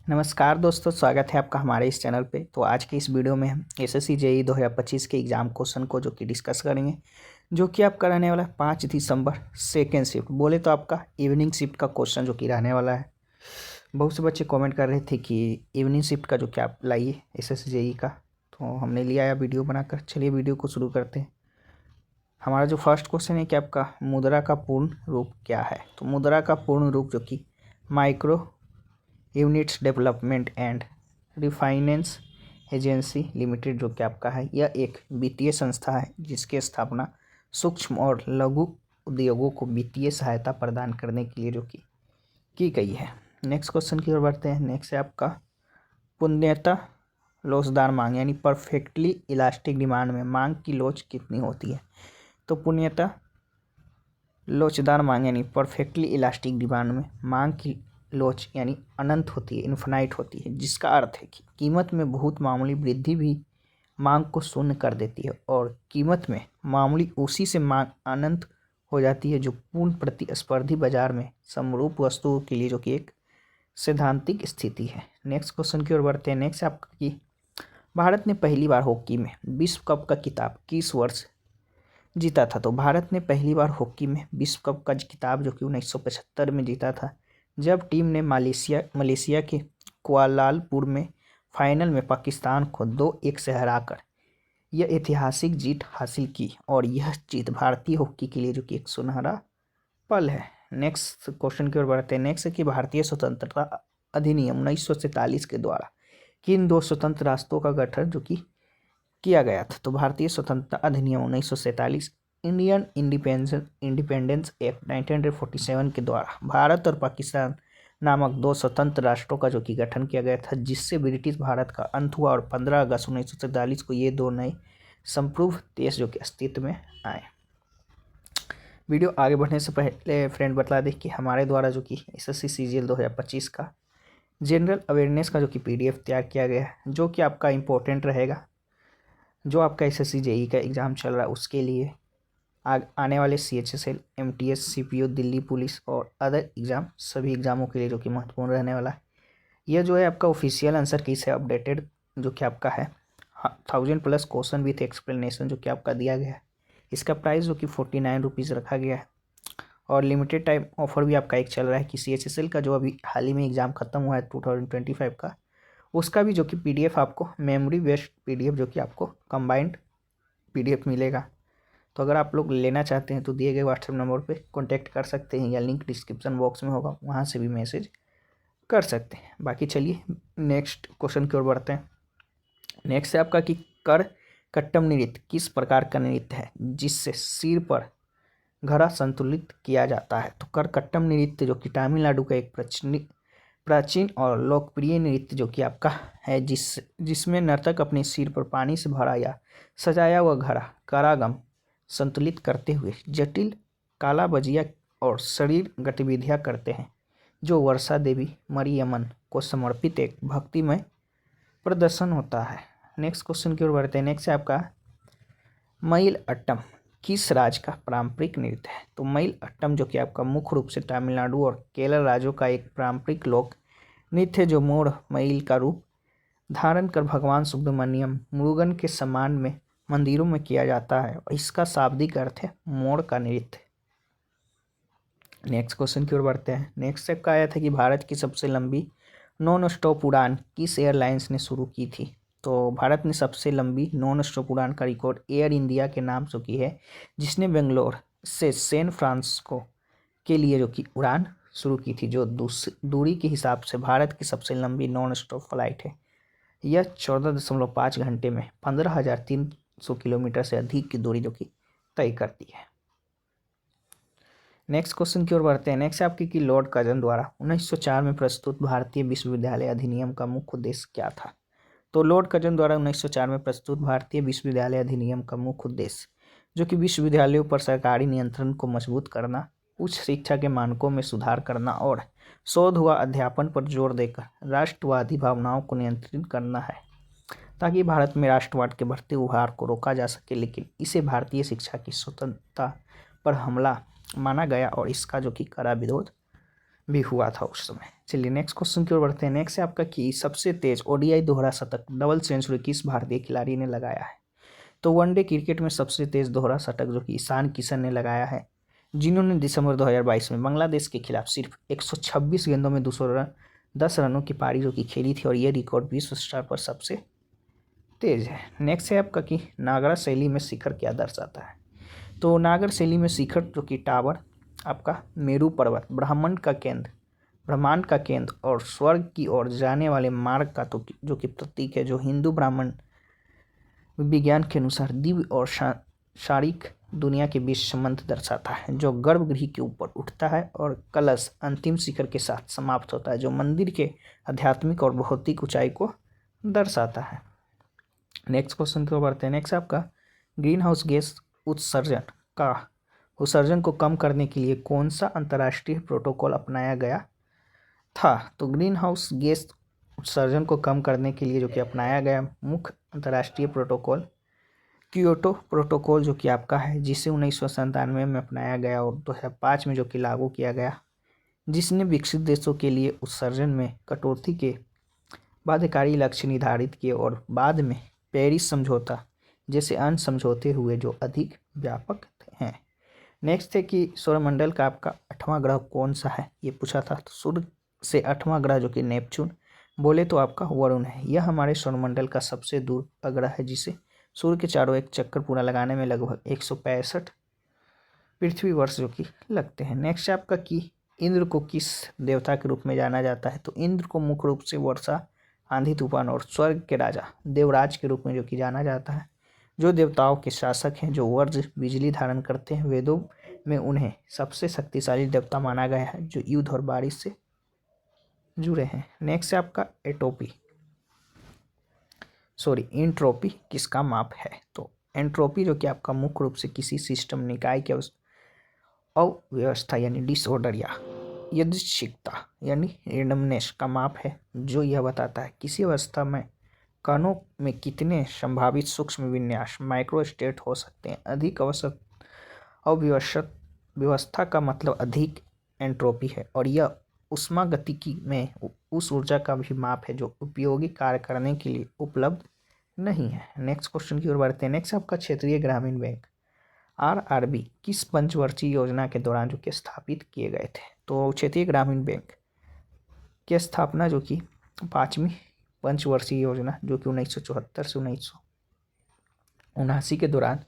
नमस्कार दोस्तों, स्वागत है आपका हमारे इस चैनल पे। तो आज के इस वीडियो में हम एसएससी जेईई 2025 के एग्ज़ाम क्वेश्चन को जो कि डिस्कस करेंगे, जो कि आपका रहने वाला है 5 दिसंबर सेकेंड शिफ्ट। बोले तो आपका इवनिंग शिफ्ट का क्वेश्चन जो कि रहने वाला है। बहुत से बच्चे कमेंट कर रहे थे कि इवनिंग शिफ्ट का जो कि आप लाइए एसएससी जेईई का, तो हमने लिया है वीडियो बनाकर। चलिए वीडियो को शुरू करते हैं। हमारा जो फर्स्ट क्वेश्चन है कि आपका मुद्रा का पूर्ण रूप क्या है। तो मुद्रा का पूर्ण रूप जो कि micro units development and refinance agency limited जो कि आपका है, यह एक वित्तीय संस्था है जिसकी स्थापना सूक्ष्म और लघु उद्योगों को वित्तीय सहायता प्रदान करने के लिए जो की गई है। नेक्स्ट क्वेश्चन की ओर बढ़ते हैं। नेक्स्ट है आपका पुण्यतः लोचदार मांग यानी परफेक्टली इलास्टिक डिमांड में मांग की लोच कितनी होती है। तो पुण्यतः लोचदार मांग यानी परफेक्टली इलास्टिक डिमांड में मांग की लोच यानी अनंत होती है, इन्फिनाइट होती है, जिसका अर्थ है कि कीमत में बहुत मामूली वृद्धि भी मांग को शून्य कर देती है और कीमत में मामूली उसी से मांग अनंत हो जाती है, जो पूर्ण प्रतिस्पर्धी बाजार में समरूप वस्तुओं के लिए जो कि एक सैद्धांतिक स्थिति है। नेक्स्ट क्वेश्चन की ओर बढ़ते हैं। नेक्स्ट आपका कि भारत ने पहली बार हॉकी में विश्व कप का खिताब किस वर्ष जीता था। तो भारत ने पहली बार हॉकी में विश्व कप का खिताब जो कि 1975 में जीता था, जब टीम ने मलेशिया के कुआलालंपुर में फाइनल में पाकिस्तान को 2-1 से हराकर यह ऐतिहासिक जीत हासिल की। और यह जीत भारतीय हॉकी के लिए जो कि एक सुनहरा पल है। नेक्स्ट क्वेश्चन की ओर बढ़ते हैं। नेक्स्ट है कि भारतीय स्वतंत्रता अधिनियम 1947 के द्वारा किन दो स्वतंत्र राष्ट्रों का गठन जो कि किया गया था। तो भारतीय स्वतंत्रता अधिनियम 1947 इंडियन इंडिपेंडेंस एक्ट 1947 के द्वारा भारत और पाकिस्तान नामक दो स्वतंत्र राष्ट्रों का जो कि गठन किया गया था, जिससे ब्रिटिश भारत का अंत हुआ और 15 अगस्त 1947 को ये दो नए संप्रभु देश जो कि अस्तित्व में आए। वीडियो आगे बढ़ने से पहले फ्रेंड बता दें कि हमारे द्वारा जो कि एसएससी सीजीएल 2025 का जनरल अवेयरनेस का जो कि पीडीएफ तैयार किया गया है, जो कि आपका इम्पोर्टेंट रहेगा। जो आपका एसएससी जेईई का एग्ज़ाम चल रहा है उसके लिए आने वाले CHSL, MTS, CPO, Delhi police और अदर एग्ज़ाम, सभी एग्ज़ामों के लिए जो कि महत्वपूर्ण रहने वाला है। यह जो है आपका ऑफिशियल आंसर की से अपडेटेड जो कि आपका है 1000+ क्वेश्चन विथ एक्सप्लेनेशन जो कि आपका दिया गया है। इसका प्राइस जो कि 49 रुपीज़ रखा गया है। और लिमिटेड टाइम ऑफर भी आपका एक चल रहा है कि सीएचएसएल का जो अभी हाल ही में एग्ज़ाम खत्म हुआ है 2025 का, उसका भी जो कि पीडीएफ आपको मेमोरी बेस्ड पीडीएफ जो कि आपको कंबाइंड पीडीएफ मिलेगा। तो अगर आप लोग लेना चाहते हैं तो दिए गए व्हाट्सएप नंबर पे कांटेक्ट कर सकते हैं या लिंक डिस्क्रिप्शन बॉक्स में होगा, वहाँ से भी मैसेज कर सकते हैं। बाकी चलिए नेक्स्ट क्वेश्चन की ओर बढ़ते हैं। नेक्स्ट है आपका कि कर कट्टम नृत्य किस प्रकार का नृत्य है जिससे सिर पर घड़ा संतुलित किया जाता है। तो कर कट्टम नृत्य जो कि तमिलनाडु का एक प्राचीन और लोकप्रिय नृत्य जो कि आपका है, जिसमें नर्तक अपने सिर पर पानी से भरा या सजाया हुआ घड़ा करागम संतुलित करते हुए जटिल काला बजिया और शरीर गतिविधियां करते हैं, जो वर्षा देवी मरियमन को समर्पित एक भक्तिमय प्रदर्शन होता है। नेक्स्ट क्वेश्चन की ओर बढ़ते हैं। नेक्स्ट है आपका मईल अट्टम किस राज्य का पारंपरिक नृत्य है। तो मईल अट्टम जो कि आपका मुख्य रूप से तमिलनाडु और केरल राज्यों का एक पारंपरिक लोक नृत्य है, जो मोर मईल का रूप धारण कर भगवान सुब्रमण्यम मुरुगन के सम्मान में मंदिरों में किया जाता है और इसका शाब्दिक अर्थ है मोर का नृत्य। नेक्स्ट क्वेश्चन की ओर बढ़ते हैं। नेक्स्ट स्टेप का आया था कि भारत की सबसे लंबी नॉन स्टॉप उड़ान किस एयरलाइंस ने शुरू की थी। तो भारत ने सबसे लंबी नॉन स्टॉप उड़ान का रिकॉर्ड एयर इंडिया के नाम से की है, जिसने बेंगलोर से सैन फ्रांसिस्को के लिए जो कि उड़ान शुरू की थी, जो दूरी के हिसाब से भारत की सबसे लंबी नॉन स्टॉप फ्लाइट है। यह 14.5 घंटे में 15,300 किलोमीटर से अधिक की दूरी जो कि तय करती है। नेक्स्ट क्वेश्चन की ओर बढ़ते हैं। नेक्स्ट आपकी कि लॉर्ड कर्जन द्वारा 1904 में प्रस्तुत भारतीय विश्वविद्यालय अधिनियम का मुख्य उद्देश्य क्या था। तो लॉर्ड कर्जन द्वारा 1904 में प्रस्तुत भारतीय विश्वविद्यालय अधिनियम का मुख्य उद्देश्य जो कि विश्वविद्यालयों पर सरकारी नियंत्रण को मजबूत करना, उच्च शिक्षा के मानकों में सुधार करना और शोध व अध्यापन पर जोर देकर राष्ट्रवादी भावनाओं को नियंत्रित करना है, ताकि भारत में राष्ट्रवाद के बढ़ते उभार को रोका जा सके। लेकिन इसे भारतीय शिक्षा की स्वतंत्रता पर हमला माना गया और इसका जो कि कड़ा विरोध भी हुआ था उस समय। चलिए नेक्स्ट क्वेश्चन की ओर बढ़ते हैं। नेक्स्ट है आपका कि सबसे तेज ओडीआई दोहरा शतक डबल सेंचुरी किस भारतीय खिलाड़ी ने लगाया है। तो वनडे क्रिकेट में सबसे तेज दोहरा शतक जो कि ईशान किशन ने लगाया है, जिन्होंने दिसंबर 2022 में बांग्लादेश के खिलाफ सिर्फ 126 गेंदों में 210 रनों की पारी जो कि खेली थी, और यह रिकॉर्ड विश्व स्तर पर सबसे तेज है। नेक्स्ट है आपका कि नागरा शैली में शिखर क्या दर्शाता है। तो नागर शैली में शिखर जो कि टावर आपका मेरू पर्वत, ब्रह्मांड का केंद्र और स्वर्ग की ओर जाने वाले मार्ग का तो जो कि प्रतीक है, जो हिंदू ब्राह्मण विज्ञान के अनुसार दिव्य और शारीरिक दुनिया के बीच संबंध दर्शाता है, जो गर्भगृह के ऊपर उठता है, और कलश अंतिम शिखर के साथ समाप्त होता है, जो मंदिर के आध्यात्मिक और भौतिक ऊंचाई को दर्शाता है। नेक्स्ट क्वेश्चन की ओर बढ़ते हैं। नेक्स्ट आपका ग्रीन हाउस गैस उत्सर्जन को कम करने के लिए कौन सा अंतर्राष्ट्रीय प्रोटोकॉल अपनाया गया था। तो ग्रीन हाउस गैस उत्सर्जन को कम करने के लिए जो कि अपनाया गया मुख्य अंतर्राष्ट्रीय प्रोटोकॉल क्योटो प्रोटोकॉल जो कि आपका है, जिसे 1997 में अपनाया गया और 2005 में जो कि लागू किया गया, जिसने विकसित देशों के लिए उत्सर्जन में कटौती के बाध्यकारी लक्ष्य निर्धारित किए, और बाद में पेरिस समझौता जैसे अन्य समझौते हुए जो अधिक व्यापक हैं। नेक्स्ट है कि सौरमंडल का आपका 8वां ग्रह कौन सा है, ये पूछा था। तो सूर्य से 8वां ग्रह जो कि नेपच्यून बोले तो आपका वरुण है। यह हमारे सौरमंडल का सबसे दूर का ग्रह है, जिसे सूर्य के चारों एक चक्कर पूरा लगाने में लगभग 165 पृथ्वी वर्ष जो कि लगते हैं। नेक्स्ट आपका कि इंद्र को किस देवता के रूप में जाना जाता है। तो इंद्र को मुख्य रूप से वर्षा, आंधी, तूफान और स्वर्ग के राजा देवराज के रूप में जो कि जाना जाता है, जो देवताओं के शासक हैं, जो वज्र बिजली धारण करते हैं। वेदों में उन्हें सबसे शक्तिशाली देवता माना गया है, जो युद्ध और बारिश से जुड़े हैं। नेक्स्ट है आपका एंट्रोपी किसका माप है। तो एंट्रोपी जो कि आपका मुख्य रूप से किसी सिस्टम, निकाय के अव्यवस्था यानी डिसऑर्डर या यादृच्छिकता यानी रेंडमनेस का माप है, जो यह बताता है किसी अवस्था में कणों में कितने संभावित सूक्ष्म विन्यास माइक्रो स्टेट हो सकते हैं। अधिक अव्यवस्था का मतलब अधिक एंट्रोपी है, और यह ऊष्मागतिकी में उस ऊर्जा का भी माप है जो उपयोगी कार्य करने के लिए उपलब्ध नहीं है। नेक्स्ट क्वेश्चन की ओर बढ़ते हैं। नेक्स्ट आपका क्षेत्रीय ग्रामीण बैंक आरआरबी किस पंचवर्षीय योजना के दौरान जो कि स्थापित किए गए थे। तो क्षेत्रीय ग्रामीण बैंक की स्थापना जो कि 5वीं पंचवर्षीय योजना जो कि 1974 से 1979 के दौरान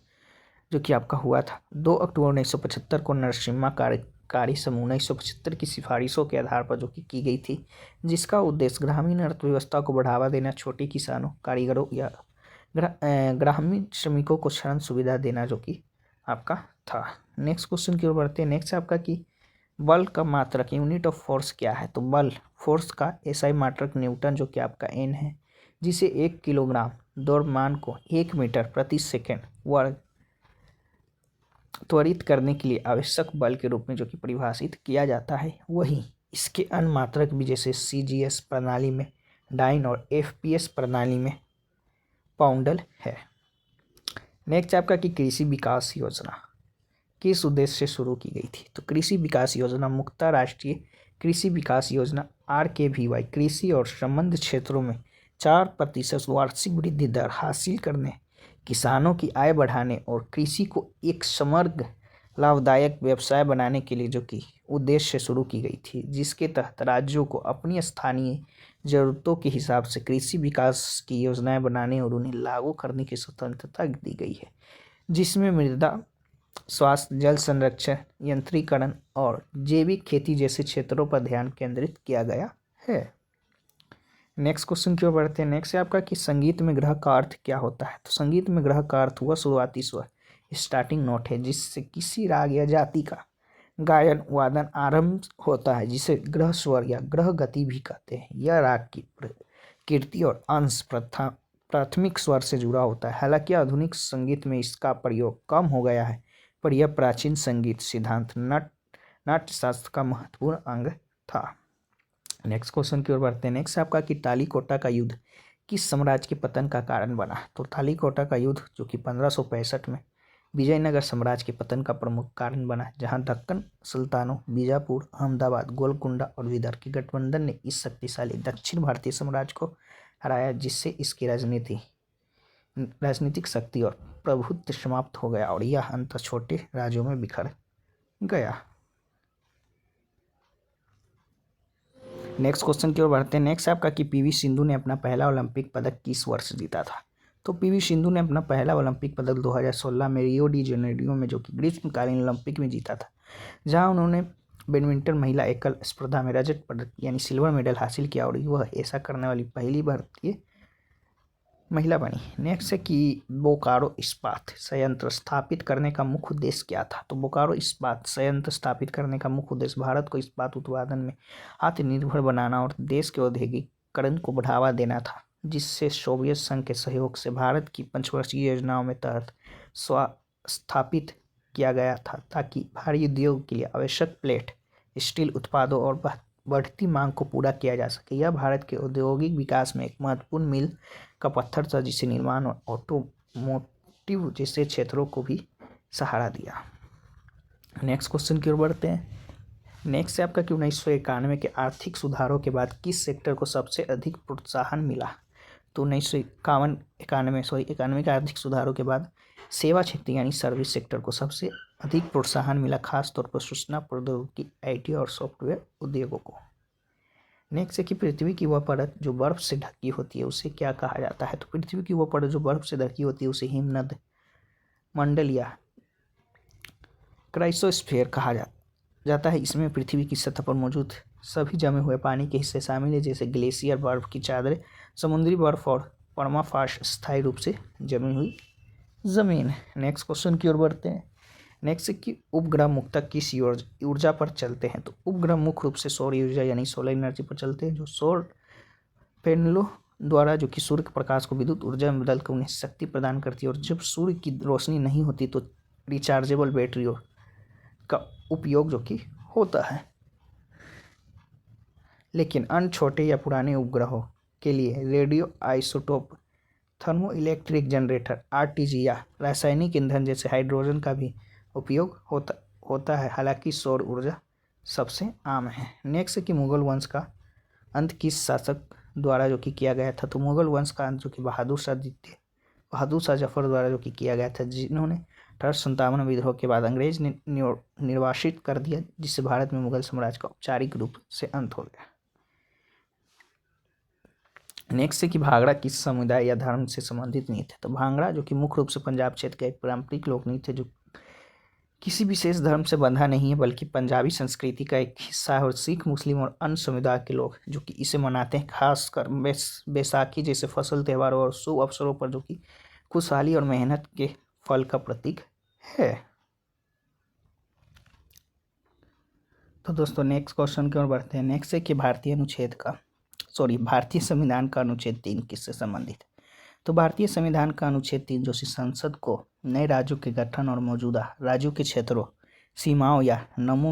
जो कि आपका हुआ था। 2 अक्टूबर 1975 को नरसिम्हा कार्यकारी समूह 1975 की सिफारिशों के आधार पर जो कि की गई थी, जिसका उद्देश्य ग्रामीण अर्थव्यवस्था को बढ़ावा देना, छोटे किसानों, कारीगरों या ग्रामीण श्रमिकों को ऋण सुविधा देना जो कि आपका था। नेक्स्ट क्वेश्चन की ओर बढ़ते हैं। नेक्स्ट आपका कि बल का मात्रक यूनिट ऑफ फोर्स क्या है। तो बल फोर्स का एसआई मात्रक न्यूटन जो कि आपका एन है, जिसे 1 किलोग्राम द्रव्यमान को 1 मीटर प्रति सेकंड वर्ग त्वरित करने के लिए आवश्यक बल के रूप में जो कि परिभाषित किया जाता है। वहीं इसके अन्य मात्रक भी जैसे सीजीएस प्रणाली में डाइन और एफपीएस प्रणाली में पाउंडल है। नेक्स्ट आपका कि कृषि विकास योजना किस उद्देश्य से शुरू की गई थी। तो कृषि विकास योजना मुख्यतः राष्ट्रीय कृषि विकास योजना RKVY कृषि और संबद्ध क्षेत्रों में 4% वार्षिक वृद्धि दर हासिल करने, किसानों की आय बढ़ाने और कृषि को एक समग्र लाभदायक व्यवसाय बनाने के लिए जो कि उद्देश्य से शुरू की गई थी, जिसके तहत राज्यों को अपनी स्थानीय ज़रूरतों के हिसाब से कृषि विकास की योजनाएं बनाने और उन्हें लागू करने की स्वतंत्रता दी गई है, जिसमें मृदा स्वास्थ्य, जल संरक्षण, यंत्रीकरण और जैविक खेती जैसे क्षेत्रों पर ध्यान केंद्रित किया गया है। नेक्स्ट क्वेश्चन की ओर बढ़ते हैं। नेक्स्ट है आपका कि संगीत में ग्रह का अर्थ क्या होता है। तो संगीत में ग्रह का अर्थ हुआ शुरुआती स्वर, स्टार्टिंग नोट है, जिससे किसी राग या जाति का गायन वादन आरंभ होता है, जिसे ग्रह स्वर या ग्रह गति भी कहते हैं। यह राग की कीर्ति और अंश प्राथमिक स्वर से जुड़ा होता है। हालांकि आधुनिक संगीत में इसका प्रयोग कम हो गया है, पर यह प्राचीन संगीत सिद्धांत नाट्यशास्त्र का महत्वपूर्ण अंग था। नेक्स्ट क्वेश्चन की ओर बढ़ते हैं। नेक्स्ट आपका कि तालीकोटा का युद्ध किस साम्राज्य के पतन का कारण बना। तो तालीकोटा का युद्ध जो कि 1565 में विजयनगर साम्राज्य के पतन का प्रमुख कारण बना, जहां दक्कन सुल्तानों, बीजापुर, अहमदाबाद, गोलकुंडा और विदर्भ के गठबंधन ने इस शक्तिशाली दक्षिण भारतीय साम्राज्य को हराया, जिससे इसकी राजनीतिक शक्ति और प्रभुत्व समाप्त हो गया और यह अंत छोटे राज्यों में बिखर गया। नेक्स्ट क्वेश्चन की ओर बढ़ते हैं। नेक्स्ट आपका कि पीवी सिंधु ने अपना पहला ओलंपिक पदक किस वर्ष जीता था? तो पीवी सिंधु ने अपना पहला ओलंपिक पदक 2016 में रियो डी जेनेरियो में, जो कि ग्रीष्मकालीन ओलंपिक में जीता था, जहां उन्होंने बैडमिंटन महिला एकल स्पर्धा में रजत पदक यानी सिल्वर मेडल हासिल किया और वह ऐसा करने वाली पहली भारतीय महिला बनी। नेक्स्ट है कि बोकारो इस्पात संयंत्र स्थापित करने का मुख्य उद्देश्य क्या था? तो बोकारो इस्पात संयंत्र स्थापित करने का मुख्य उद्देश्य भारत को इस्पात उत्पादन में आत्मनिर्भर बनाना और देश के औद्योगिकरण को बढ़ावा देना था, जिससे सोवियत संघ के सहयोग से भारत की पंचवर्षीय योजनाओं में तहत स्थापित किया गया था, ताकि भारी उद्योग के लिए आवश्यक प्लेट, स्टील उत्पादों और बढ़ती मांग को पूरा किया जा सके। यह भारत के औद्योगिक विकास में एक महत्वपूर्ण मील का पत्थर था, जिसे निर्माण और ऑटोमोटिव जैसे क्षेत्रों को भी सहारा दिया। नेक्स्ट क्वेश्चन की ओर बढ़ते हैं। नेक्स्ट है आपका कि 1991 के आर्थिक सुधारों के बाद किस सेक्टर को सबसे अधिक प्रोत्साहन मिला? तो 1991 के आर्थिक सुधारों के बाद सेवा क्षेत्र यानी सर्विस सेक्टर को सबसे अधिक प्रोत्साहन मिला, खासतौर पर सूचना प्रौद्योगिकी, आईटी और सॉफ्टवेयर उद्योगों को। नेक्स्ट है कि पृथ्वी की वह परत जो बर्फ से ढकी होती है उसे क्या कहा जाता है? तो पृथ्वी की वह परत जो बर्फ से ढकी होती है उसे हिमनद मंडल या क्राइसोस्फीयर कहा जाता है। इसमें पृथ्वी की सतह पर मौजूद सभी जमे हुए पानी के हिस्से शामिल हैं, जैसे ग्लेशियर, बर्फ की चादरें, समुद्री बर्फ और परमाफ्रॉस्ट स्थायी रूप से जमी हुई जमीन। नेक्स्ट क्वेश्चन की ओर बढ़ते हैं। नेक्स्ट कि उपग्रह मुख्यतः किस ऊर्जा पर चलते हैं? तो उपग्रह मुख्य रूप से सौर ऊर्जा यानी सोलर एनर्जी पर चलते हैं, जो सौर पैनलों द्वारा, जो कि सूर्य के प्रकाश को विद्युत ऊर्जा में बदलकर उन्हें शक्ति प्रदान करती है। और जब सूर्य की रोशनी नहीं होती तो रिचार्जेबल बैटरियों का उपयोग जो कि होता है। लेकिन अन्य छोटे या पुराने उपग्रहों के लिए radio isotope, thermo electric generator, RTG या रासायनिक ईंधन जैसे हाइड्रोजन का भी उपयोग होता है। हालांकि सौर ऊर्जा सबसे आम है। नेक्स्ट कि मुगल वंश का अंत किस शासक द्वारा जो कि किया गया था? तो मुगल वंश का अंत जो कि बहादुर शाह जफर द्वारा जो कि किया गया था, जिन्होंने 1857 विद्रोह के बाद अंग्रेज ने निर्वासित कर दिया, जिससे भारत में मुगल साम्राज्य का औपचारिक रूप से अंत हो गया। नेक्स्ट है कि भांगड़ा किस समुदाय या धर्म से संबंधित नृत्य है? तो भांगड़ा जो कि मुख्य रूप से पंजाब क्षेत्र का एक पारंपरिक लोक नृत्य है, जो किसी विशेष धर्म से बंधा नहीं है, बल्कि पंजाबी संस्कृति का एक हिस्सा है। और सिख, मुस्लिम और अन्य समुदाय के लोग जो कि इसे मनाते हैं, खासकर बैसाखी जैसे फसल त्योहारों और शुभ अवसरों पर, जो कि खुशहाली और मेहनत के फल का प्रतीक है। तो दोस्तों नेक्स्ट क्वेश्चन की ओर बढ़ते हैं। नेक्स्ट है कि भारतीय संविधान का अनुच्छेद 3 किससे संबंधित है? तो भारतीय संविधान का अनुच्छेद 3 जो संसद को नए राज्यों के गठन और मौजूदा राज्यों के क्षेत्रों, सीमाओं या नामों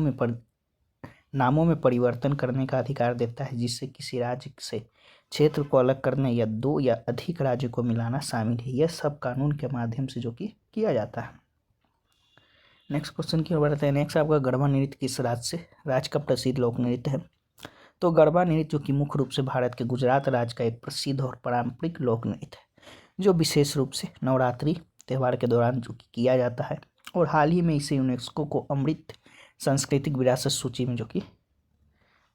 में परिवर्तन करने का अधिकार देता है, जिससे किसी राज्य से क्षेत्र को अलग करने या 2 या अधिक राज्यों को मिलाना शामिल है। यह सब कानून के माध्यम से जो कि किया जाता है। नेक्स्ट क्वेश्चन की ओर बढ़ते हैं। नेक्स्ट आपका गरबा नृत्य किस राज्य का प्रसिद्ध लोक नृत्य है? तो गरबा नृत्य जो कि मुख्य रूप से भारत के गुजरात राज्य का एक प्रसिद्ध और पारंपरिक लोक नृत्य है, जो विशेष रूप से नवरात्रि त्यौहार के दौरान जो कि किया जाता है। और हाल ही में इसे यूनेस्को को अमृत सांस्कृतिक विरासत सूची में जो कि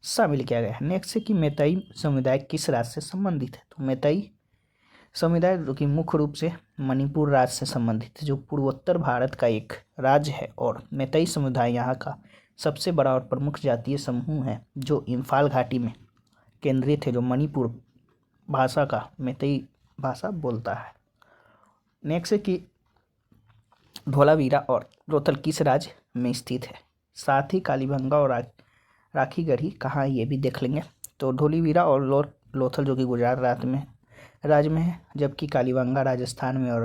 शामिल किया गया है। नेक्स्ट है कि मैतेई समुदाय किस राज्य से संबंधित है? तो मैतेई समुदाय जो कि मुख्य रूप से मणिपुर राज्य से संबंधित है, जो पूर्वोत्तर भारत का एक राज्य है। और मैतेई समुदाय यहाँ का सबसे बड़ा और प्रमुख जातीय समूह है, जो इम्फाल घाटी में केंद्रित है, जो मणिपुर भाषा का मैतेई भाषा बोलता है। नेक्स्ट है कि धोलावीरा और लोथल किस राज्य में स्थित है? साथ ही कालीबंगा और राखीगढ़ी कहाँ, ये भी देख लेंगे। तो धोलावीरा और लोथल जो कि गुजरात राज्य में है, जबकि कालीबंगा राजस्थान में और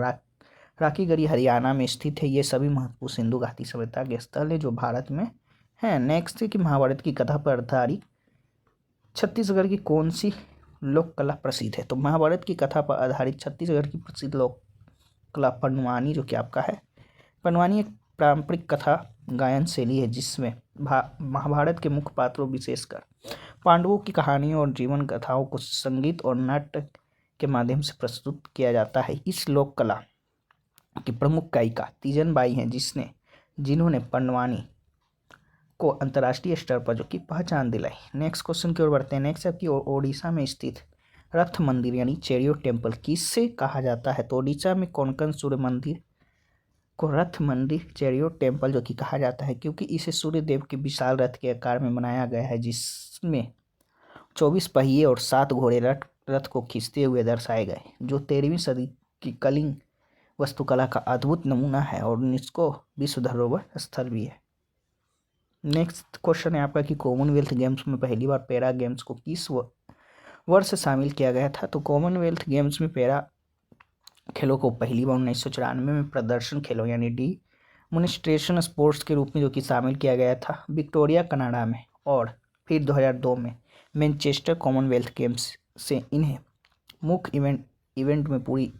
राखीगढ़ी हरियाणा में स्थित है। ये सभी महत्वपूर्ण सिंधु घाटी सभ्यता के स्थल है जो भारत में है। नेक्स्ट है कि महाभारत की कथा पर आधारित छत्तीसगढ़ की कौन सी लोक कला प्रसिद्ध है? तो महाभारत की कथा पर आधारित छत्तीसगढ़ की प्रसिद्ध लोक कला पंडवानी जो कि आपका है पंडवानी एक पारंपरिक कथा गायन शैली है जिसमें महाभारत के मुख्य पात्रों विशेषकर पांडवों की कहानियों और जीवन कथाओं को संगीत और नाट्य के माध्यम से प्रस्तुत किया जाता है। इस लोक कला की प्रमुख गायिका तीजन बाई हैं जिन्होंने पंडवानी को अंतर्राष्ट्रीय स्तर पर जो कि पहचान दिलाई। नेक्स्ट क्वेश्चन की ओर बढ़ते हैं। नेक्स्ट है कि ओडिशा में स्थित रथ मंदिर यानी चेरियो टेम्पल किससे कहा जाता है? तो ओडिशा में कोंकण सूर्य मंदिर को रथ मंदिर चेरियो टेम्पल जो कि कहा जाता है क्योंकि इसे सूर्य देव के विशाल रथ के आकार में बनाया गया है जिसमें 24 पहिए और 7 घोड़े रथ को खींचते हुए दर्शाए गए, जो 13वीं सदी की कलिंग वास्तुकला का अद्भुत नमूना है और यूनेस्को विश्व धरोहर स्थल भी है। नेक्स्ट क्वेश्चन है आपका कि कॉमनवेल्थ गेम्स में पहली बार पैरा गेम्स को किस वर्ष शामिल किया गया था? तो कॉमनवेल्थ गेम्स में पैरा खेलों को पहली बार 1994 में प्रदर्शन खेलों यानी डेमोन्स्ट्रेशन स्पोर्ट्स के रूप में जो कि शामिल किया गया था विक्टोरिया कनाडा में, और फिर 2002 में मैनचेस्टर कॉमनवेल्थ गेम्स से इन्हें मुख्य इवेंट में पूरी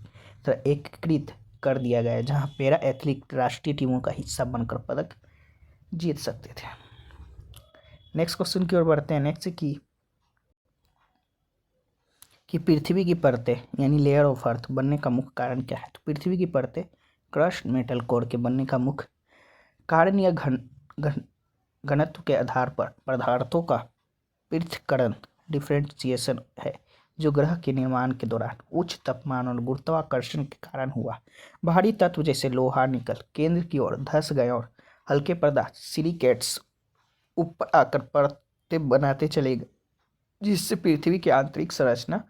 तरह एकीकृत कर दिया गया जहां पैरा एथलीट राष्ट्रीय टीमों का हिस्सा बनकर पदक जीत सकते थे। नेक्स्ट क्वेश्चन की ओर बढ़ते हैं। नेक्स्ट कि पृथ्वी की परतें यानी लेयर ऑफ अर्थ बनने का मुख्य कारण क्या है? तो पृथ्वी की परतें क्रस्ट मेटल कोर के बनने का मुख्य कारण या घनत्व के आधार पर पदार्थों का पृथक्करण डिफरेंशिएशन है जो ग्रह के निर्माण के दौरान उच्च तापमान और गुरुत्वाकर्षण के कारण हुआ। भारी तत्व जैसे लोहा निकल केंद्र की ओर धंस गए और हल्के पदार्थ सिलिकेट्स ऊपर आकर परतें बनाते चले गए जिससे पृथ्वी की आंतरिक संरचना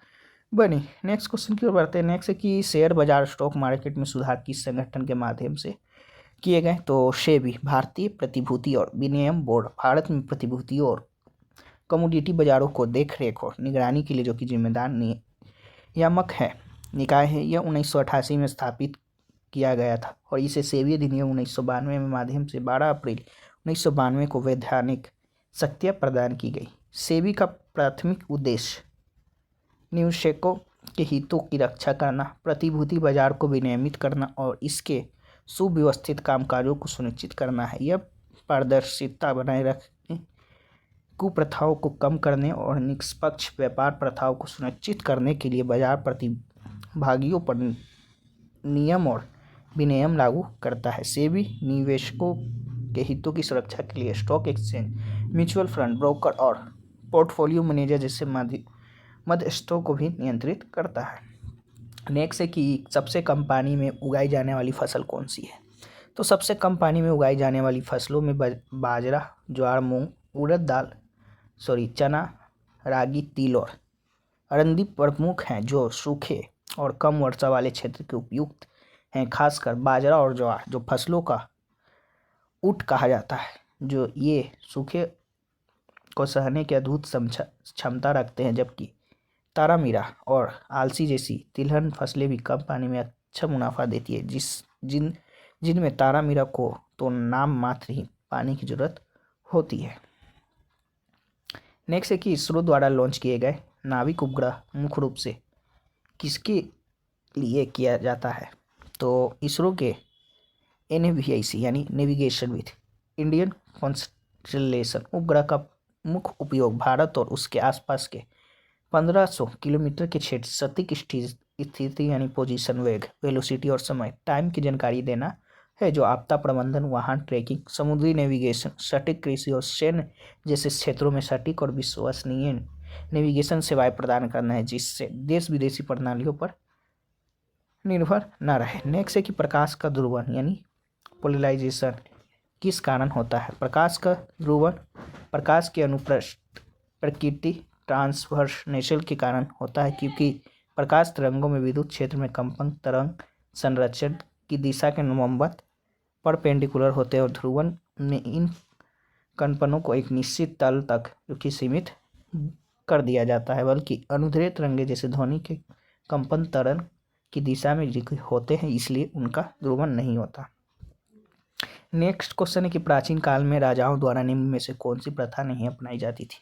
बनी। नेक्स्ट क्वेश्चन की ओर बढ़ते हैं। नेक्स्ट है कि शेयर बाजार स्टॉक मार्केट में सुधार किस संगठन के माध्यम से किए गए? तो सेबी भारतीय प्रतिभूति और विनिमय बोर्ड भारत में प्रतिभूतियों और कमोडिटी बाजारों को देखरेख और निगरानी के लिए जो कि जिम्मेदार नियामक है निकाय है। यह 1988 में स्थापित किया गया था और इसे सेबी अधिनियम 1992 में माध्यम से 12 अप्रैल 1992 को वैधानिक शक्तियाँ प्रदान की गई। सेबी का प्राथमिक उद्देश्य निवेशकों के हितों की रक्षा करना, प्रतिभूति बाजार को विनियमित करना और इसके सुव्यवस्थित कामकाजों को सुनिश्चित करना है। यह पारदर्शिता बनाए रखने, कुप्रथाओं को कम करने और निष्पक्ष व्यापार प्रथाओं को सुनिश्चित करने के लिए बाजार प्रतिभागियों पर नियम और विनियम लागू करता है। सेबी निवेशकों के हितों की सुरक्षा के लिए stock exchange, mutual fund, broker और पोर्टफोलियो मैनेजर जैसे मध्यस्थों को भी नियंत्रित करता है। नेक्स्ट है कि सबसे कम पानी में उगाई जाने वाली फसल कौन सी है? तो सबसे कम पानी में उगाई जाने वाली फसलों में बाजरा, ज्वार, मूंग, उड़द दाल, चना, रागी, तिल और अरंडी प्रमुख हैं जो सूखे और कम वर्षा वाले क्षेत्र के उपयुक्त हैं। खासकर बाजरा और ज्वार जो फसलों का ऊँट कहा जाता है, जो ये सूखे को सहने की अद्भुत क्षमता रखते हैं, जबकि तारामीरा और आलसी जैसी तिलहन फसलें भी कम पानी में अच्छा मुनाफा देती है जिनमें तारामीरा को तो नाम मात्र ही पानी की जरूरत होती है। नेक्स्ट है कि इसरो द्वारा लॉन्च किए गए नाविक उपग्रह मुख्य रूप से किसके लिए किया जाता है? तो इसरो के NAVIC यानी नेविगेशन विथ इंडियन कॉन्स्टलेशन उपग्रह का मुख्य उपयोग भारत और उसके आसपास के 1500 किलोमीटर के क्षेत्र सटीक स्थिति यानी पोजीशन, वेग, वेलोसिटी और समय टाइम की जानकारी देना है, जो आपदा प्रबंधन, वाहन ट्रैकिंग, समुद्री नेविगेशन, सटीक कृषि और सैन्य जैसे क्षेत्रों में सटीक और विश्वसनीय नेविगेशन सेवाएं प्रदान करना है जिससे देश विदेशी प्रणालियों पर निर्भर न रहे। नेक्स्ट है कि प्रकाश का ध्रुवण यानी पोलराइजेशन किस कारण होता है? प्रकाश का ध्रुवण प्रकाश की अनुप्रस्थ प्रकृति ट्रांसवर्सेशन के कारण होता है क्योंकि प्रकाश तरंगों में विद्युत क्षेत्र में कंपन तरंग संरक्षण की दिशा के लंबवत परपेंडिकुलर होते हैं और ध्रुवण में इन कंपनों को एक निश्चित तल तक जो कि सीमित कर दिया जाता है, बल्कि अनुदैर्ध्य तरंगे जैसे ध्वनि के कंपन तरंग की दिशा में होते हैं, इसलिए उनका ध्रुवण नहीं होता। नेक्स्ट क्वेश्चन है कि प्राचीन काल में राजाओं द्वारा निम्न में से कौन सी प्रथा नहीं अपनाई जाती थी?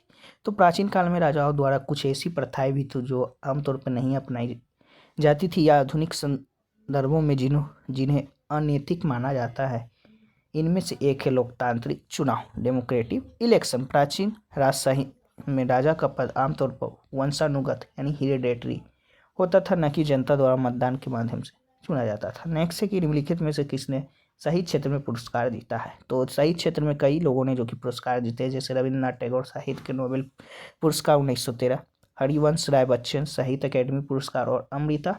तो प्राचीन काल में राजाओं द्वारा कुछ ऐसी प्रथाएं भी थी जो आमतौर पर नहीं अपनाई जाती थी या आधुनिक संदर्भों में जिन्हें अनैतिक माना जाता है। इनमें से एक है लोकतांत्रिक चुनाव, डेमोक्रेटिक इलेक्शन। प्राचीन राजशाही में राजा का पद आमतौर पर वंशानुगत यानी हेरिडेटरी होता था, न कि जनता द्वारा मतदान के माध्यम से चुना जाता था। नेक्स्ट है कि निम्नलिखित में से किसने साहित्य क्षेत्र में पुरस्कार जीता है। तो साहित्य क्षेत्र में कई लोगों ने जो कि पुरस्कार जीते हैं, जैसे रविन्द्रनाथ टैगोर साहित्य के नोबेल पुरस्कार 1913, हरिवंश राय बच्चन साहित्य अकेडमी पुरस्कार और अमृता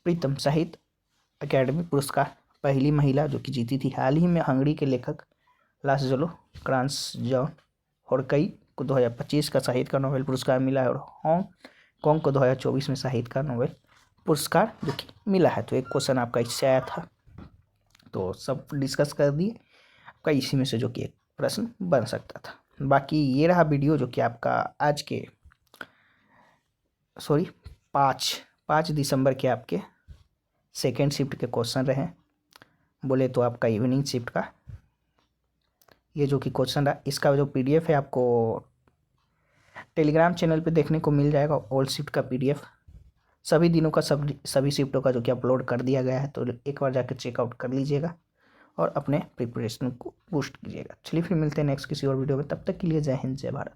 प्रीतम साहित्य अकेडमी पुरस्कार पहली महिला जो कि जीती थी। हाल ही में हंगरी के लेखक लासलो क्रान्सजॉन होर्कई को 2025 का साहित्य का नोबेल पुरस्कार मिला है और हांगकांग को 2024 में साहित्य का नोबेल पुरस्कार जो कि मिला है। तो एक क्वेश्चन आपका इससे आया था, तो सब डिस्कस कर दिए, आपका इसी में से जो कि एक प्रश्न बन सकता था। बाकी ये रहा वीडियो जो कि आपका आज के 5 दिसंबर के आपके सेकेंड शिफ्ट के क्वेश्चन रहे। बोले तो आपका इवनिंग शिफ्ट का ये जो कि क्वेश्चन रहा, इसका जो पीडीएफ है आपको टेलीग्राम चैनल पे देखने को मिल जाएगा। ऑल शिफ्ट का पीडीएफ सभी दिनों का सभी शिफ्टों का जो कि अपलोड कर दिया गया है, तो एक बार जाकर चेकआउट कर लीजिएगा और अपने प्रिपरेशन को बूस्ट कीजिएगा। चलिए फिर मिलते हैं नेक्स्ट किसी और वीडियो में, तब तक के लिए जय हिंद जय भारत।